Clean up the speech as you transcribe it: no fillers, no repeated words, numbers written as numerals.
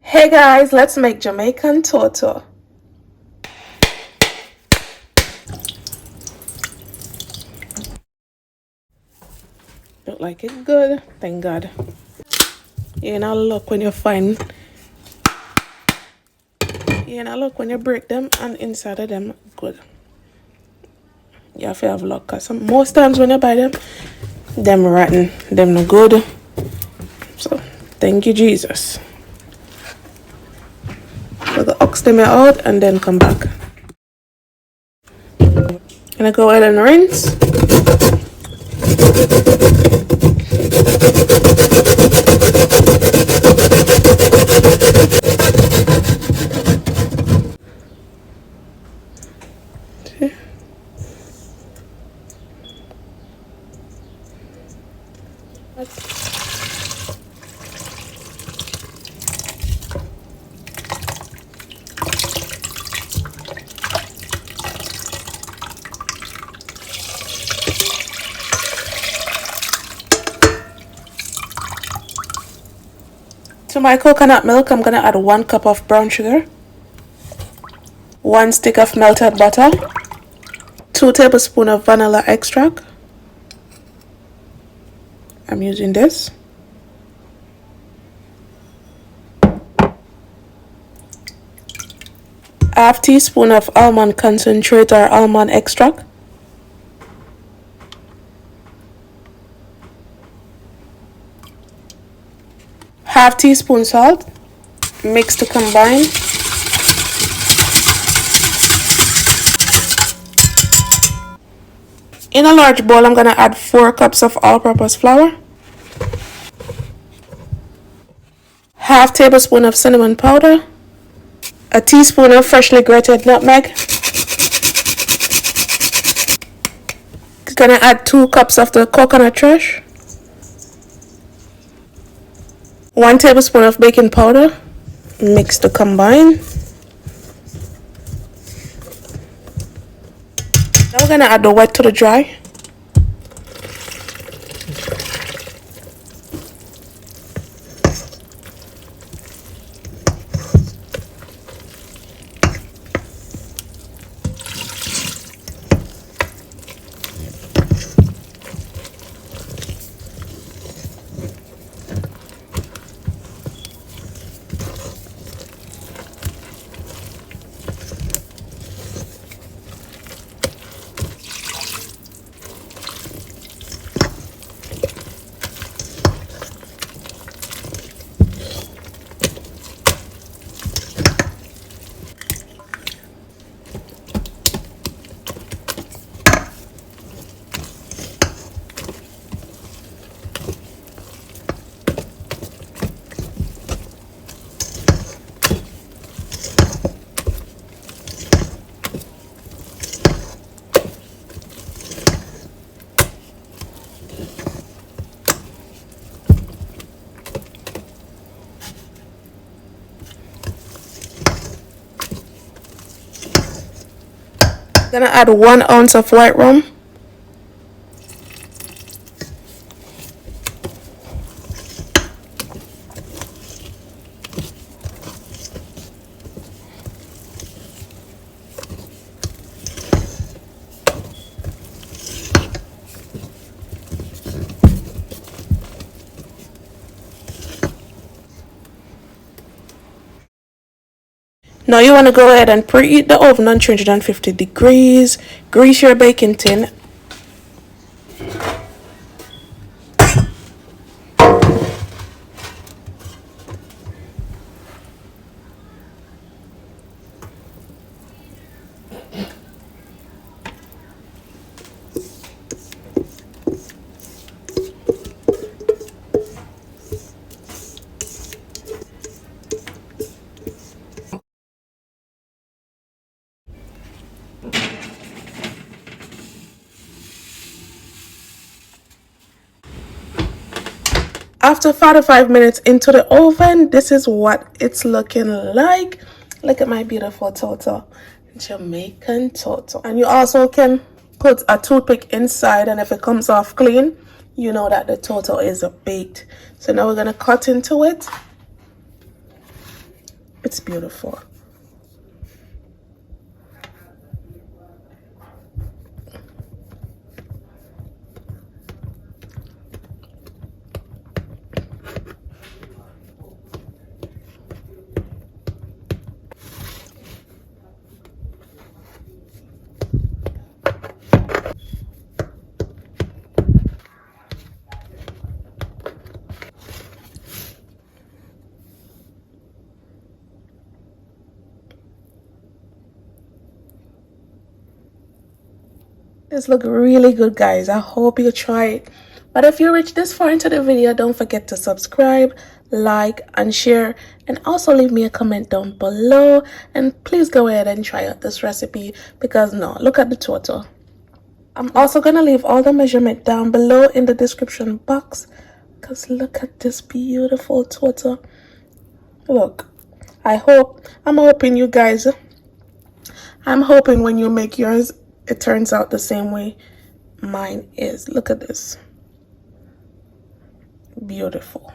Hey guys, let's make Jamaican ToTo. Look like it good, thank God. You know, look when you find, look when you break them and inside of them good. You have to have luck, cause most times when you buy them rotten, them no good. So thank you Jesus. So the ox them out and then come back. Gonna go ahead and rinse. To my coconut milk, I'm gonna add 1 cup of brown sugar, 1 stick of melted butter, 2 tablespoons of vanilla extract. I'm using this. Half teaspoon of almond concentrate or almond extract. Half teaspoon salt. Mix to combine. In a large bowl, I'm gonna add 4 cups of all-purpose flour, half tablespoon of cinnamon powder, a teaspoon of freshly grated nutmeg. Gonna add 2 cups of the coconut trash, 1 tablespoon of baking powder. Mix to combine. Now we're gonna add the wet to the dry. Gonna add 1 ounce of white rum, Now you want to go ahead and preheat the oven on 350 degrees. Grease your baking tin. After 45 minutes into the oven, this is what it's looking like. Look at my beautiful ToTo, Jamaican ToTo. And you also can put a toothpick inside, and if it comes off clean, you know that the ToTo is baked. So now we're gonna cut into it. It's beautiful. This look really good, guys. I hope you try it. But if you reach this far into the video, don't forget to subscribe, like, and share, and also leave me a comment down below. And please go ahead and try out this recipe, because no, look at the ToTo. I'm also gonna leave all the measurement down below in the description box, because look at this beautiful ToTo. Look, I'm hoping you guys, I'm hoping when you make yours, it turns out the same way mine is. Look at this. Beautiful.